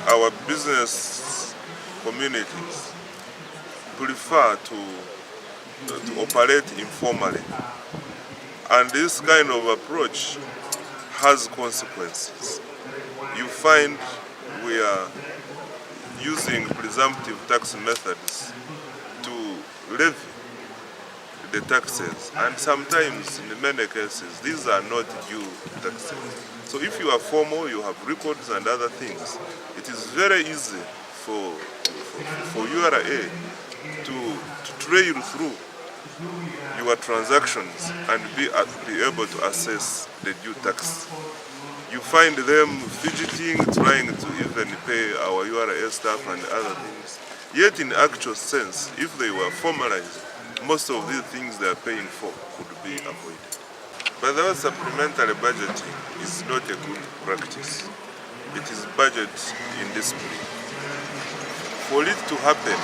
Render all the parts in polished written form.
our business communities prefer to operate informally, and this kind of approach has consequences. You find we are using presumptive tax methods to levy the taxes, and sometimes in many cases these are not due taxes. So if you are formal, you have records and other things, it is very easy for URA to trail through your transactions and be able to assess the due tax. You find them fidgeting, trying to even pay our URA staff and other things. Yet in actual sense, if they were formalized, most of these things they are paying for could be avoided. But the supplementary budgeting is not a good practice. It is budget indiscipline. For it to happen,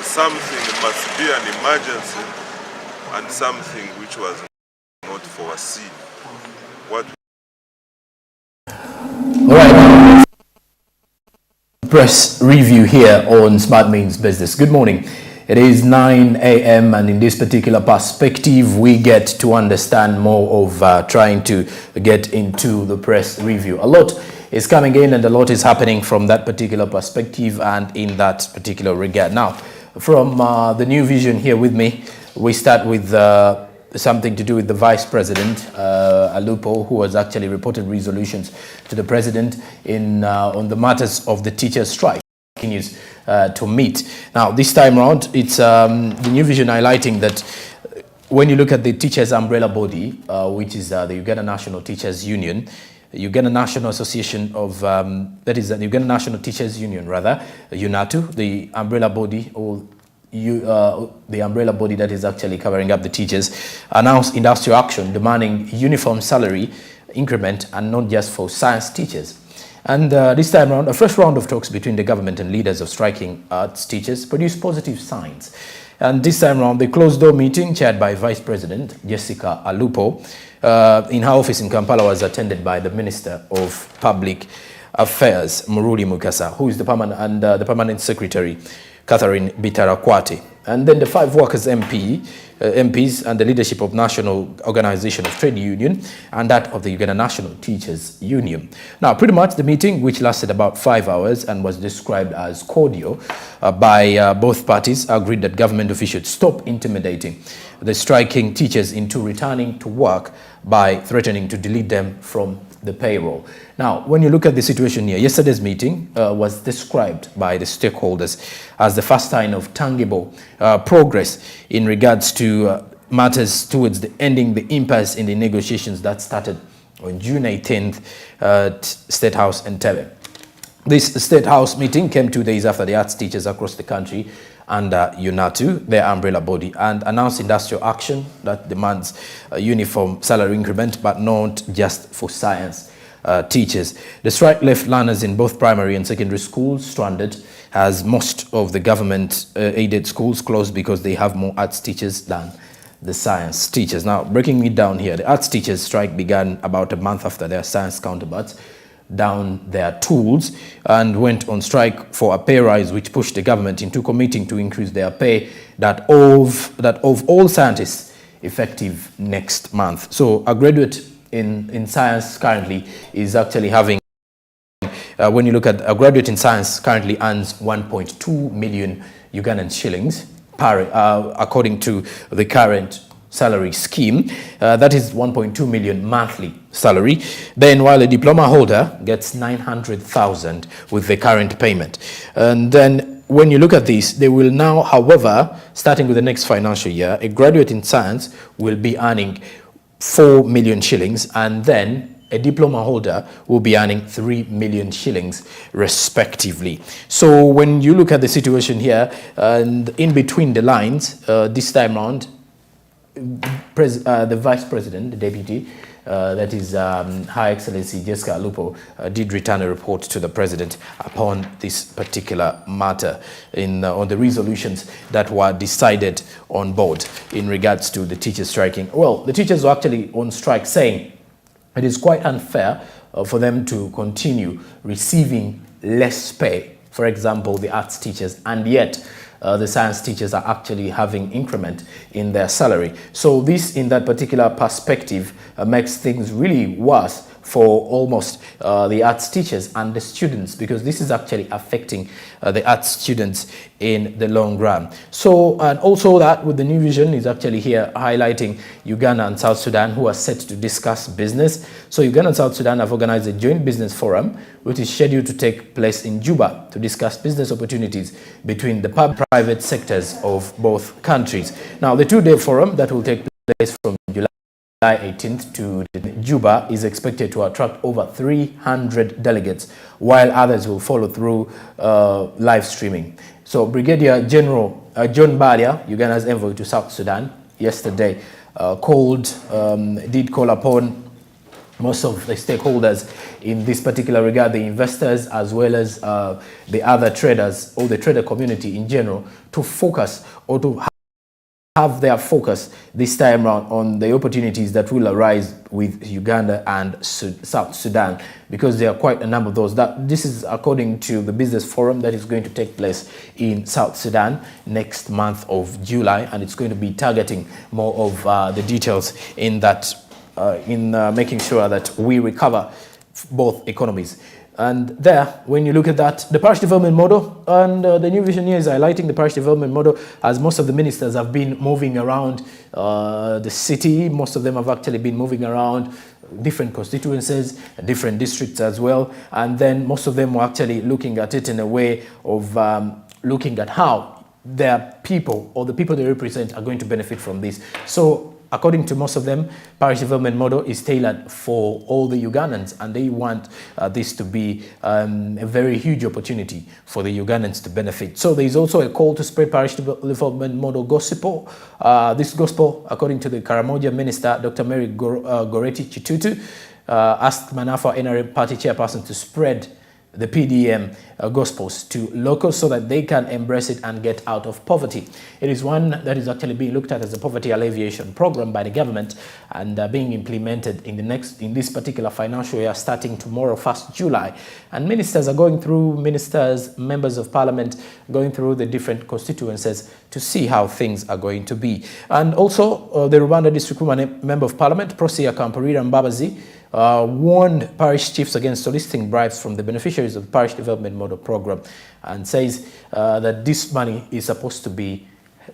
something must be an emergency and something which was not foreseen. All right, press review here on Smart Means Business. Good morning. It is 9 a.m. and in this particular perspective, we get to understand more of trying to get into the press review. A lot is coming in and a lot is happening from that particular perspective and in that particular regard. Now, from the New Vision here with me, we start with something to do with the Vice President, Alupo, who has actually reported resolutions to the President on the matters of the teachers' strike. Continues to meet. Now, this time around, it's the New Vision highlighting that when you look at the teachers' umbrella body, which is the Uganda National Teachers Union, Uganda National Association of, that is the Uganda National Teachers Union, rather, UNATU, the umbrella body, or the umbrella body that is actually covering up the teachers, announced industrial action demanding uniform salary increment and not just for science teachers. And this time around, a fresh round of talks between the government and leaders of striking arts teachers produced positive signs. And this time around, the closed-door meeting chaired by Vice President Jessica Alupo in her office in Kampala was attended by the Minister of Public Affairs, Muruli Mukasa, who is the Permanent Secretary, Catherine Bitarakwate. And then the 5 workers MPs and the leadership of National Organization of Trade Union and that of the Uganda National Teachers Union. Now, pretty much the meeting, which lasted about 5 hours and was described as cordial by both parties, agreed that government officials should stop intimidating the striking teachers into returning to work by threatening to delete them from the payroll. Now, when you look at the situation here, yesterday's meeting was described by the stakeholders as the first sign of tangible progress in regards to matters towards the ending the impasse in the negotiations that started on June 18th at State House Entebbe. This State House meeting came 2 days after the arts teachers across the country under UNATU, their umbrella body, and announced industrial action that demands a uniform salary increment, but not just for science teachers. The strike left learners in both primary and secondary schools stranded, as most of the government-aided schools closed because they have more arts teachers than the science teachers. Now, breaking it down here, the arts teachers' strike began about a month after their science counterparts down their tools and went on strike for a pay rise, which pushed the government into committing to increase their pay that of all scientists effective next month. So a graduate in science currently is actually having, when you look at a graduate in science currently earns 1.2 million Ugandan shillings according to the current salary scheme. That is 1.2 million monthly salary. Then while a diploma holder gets 900,000 with the current payment. And then when you look at this, they will now, however, starting with the next financial year, a graduate in science will be earning 4 million shillings, and then a diploma holder will be earning 3 million shillings respectively. So when you look at the situation here, and in between the lines, this time around, the Vice President, the Deputy, that is Her Excellency Jessica Alupo, did return a report to the President upon this particular matter on the resolutions that were decided on board in regards to the teachers striking. Well, the teachers were actually on strike saying it is quite unfair for them to continue receiving less pay. For example, the arts teachers, and yet the science teachers are actually having increment in their salary. So this, in that particular perspective, makes things really worse for almost the arts teachers and the students, because this is actually affecting the arts students in the long run. So, and also that with the New Vision is actually here highlighting Uganda and South Sudan, who are set to discuss business. So Uganda and South Sudan have organized a joint business forum, which is scheduled to take place in Juba to discuss business opportunities between the public-private sectors of both countries. Now, the two-day forum that will take place from July 18th to Juba is expected to attract over 300 delegates, while others will follow through live streaming. So Brigadier General John Balia, Uganda's envoy to South Sudan, yesterday did call upon most of the stakeholders in this particular regard, the investors as well as the other traders, or the trader community in general, to focus or to have their focus this time around on the opportunities that will arise with Uganda and South Sudan, because there are quite a number of those. This is according to the business forum that is going to take place in South Sudan next month of July, and it's going to be targeting more of the details in that, making sure that we recover both economies. And there, when you look at that, the parish development model, and the New Vision here is highlighting the parish development model, as most of the ministers have been moving around the city. Most of them have actually been moving around different constituencies, different districts as well. And then most of them were actually looking at it in a way of looking at how their people, or the people they represent, are going to benefit from this. So according to most of them, parish development model is tailored for all the Ugandans, and they want this to be a very huge opportunity for the Ugandans to benefit. So there is also a call to spread parish development model gospel. This gospel, according to the Karamoja minister, Dr. Mary Goretti Chitutu, asked Manafa NRM party chairperson to spread the PDM gospels to locals so that they can embrace it and get out of poverty. It is one that is actually being looked at as a poverty alleviation program by the government, and being implemented in this particular financial year starting tomorrow, 1st July. And ministers are going through, members of parliament, going through the different constituencies to see how things are going to be. And also the Rwanda District Woman Member of Parliament, Prosia Kampurira Mbabazi, warned parish chiefs against soliciting bribes from the beneficiaries of the parish development model program, and says that this money is supposed to be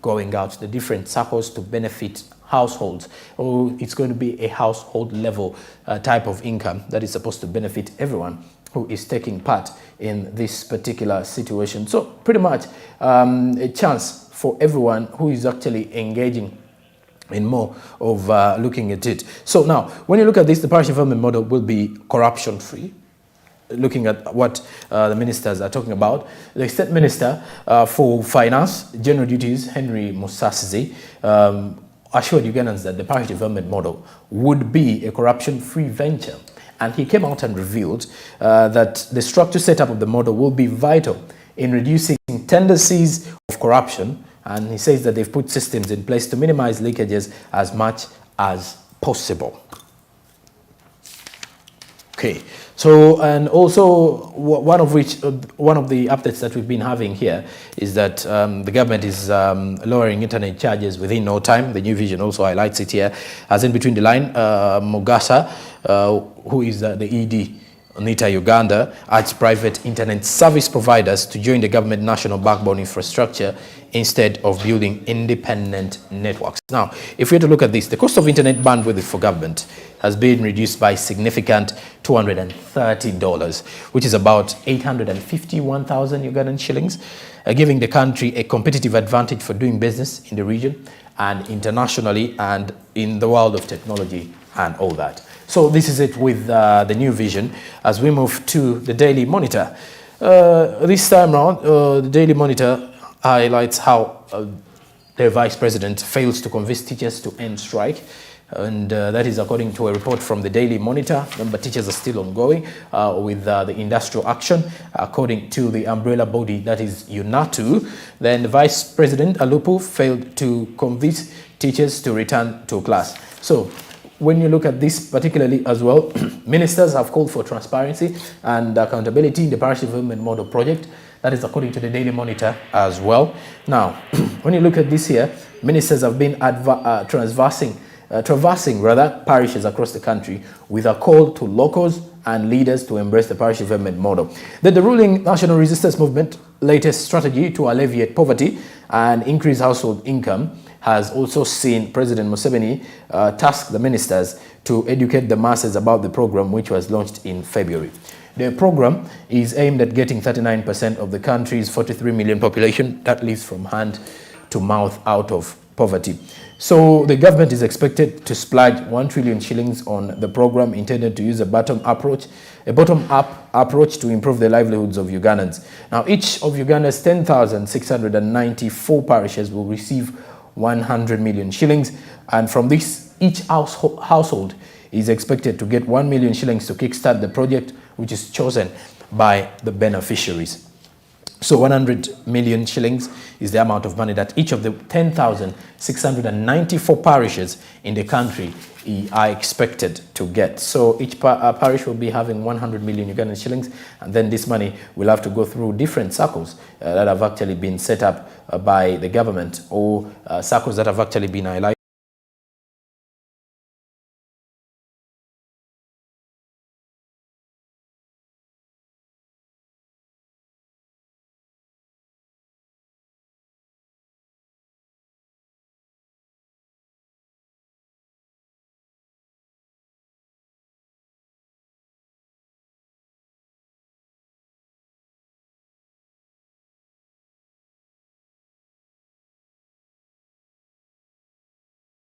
going out to the different circles to benefit households, or it's going to be a household level type of income that is supposed to benefit everyone who is taking part in this particular situation. So pretty much a chance for everyone who is actually engaging in more of looking at it. So now, when you look at this, the parish development model will be corruption-free. Looking at what the ministers are talking about, the State Minister for Finance, General Duties, Henry Musasizi, assured Ugandans that the parish development model would be a corruption-free venture. And he came out and revealed that the structure setup of the model will be vital in reducing tendencies of corruption. And he says that they've put systems in place to minimize leakages as much as possible. Okay, so, and also one of the updates that we've been having here is that the government is lowering internet charges within no time. The New Vision also highlights it here, as in between the line, Mogasa, who is the ED, NITA Uganda, urged private internet service providers to join the government national backbone infrastructure instead of building independent networks. Now, if we were to look at this, the cost of internet bandwidth for government has been reduced by significant $230, which is about 851,000 Ugandan shillings, giving the country a competitive advantage for doing business in the region and internationally and in the world of technology and all that. So this is it with the New Vision. As we move to the Daily Monitor, this time around, the Daily Monitor highlights how the Vice President fails to convince teachers to end strike. And that is according to a report from the Daily Monitor. Remember, teachers are still ongoing with the industrial action. According to the umbrella body, that is UNATU, then the Vice President Alupu failed to convince teachers to return to class. So when you look at this particularly as well, ministers have called for transparency and accountability in the parish development model project. That is according to the Daily Monitor as well. Now, when you look at this here, ministers have been traversing parishes across the country with a call to locals and leaders to embrace the parish development model. Then the ruling National Resistance Movement latest strategy to alleviate poverty and increase household income has also seen President Museveni task the ministers to educate the masses about the program, which was launched in February. The program is aimed at getting 39% of the country's 43 million population that lives from hand to mouth out of poverty. So the government is expected to splurge 1 trillion shillings on the program intended to use a bottom-up approach to improve the livelihoods of Ugandans. Now, each of Uganda's 10,694 parishes will receive 100 million shillings, and from this, each household is expected to get 1 million shillings to kickstart the project, which is chosen by the beneficiaries. So 100 million shillings is the amount of money that each of the 10,694 parishes in the country are expected to get. So each parish will be having 100 million Ugandan shillings, and then this money will have to go through different circles that have actually been set up by the government, or circles that have actually been highlighted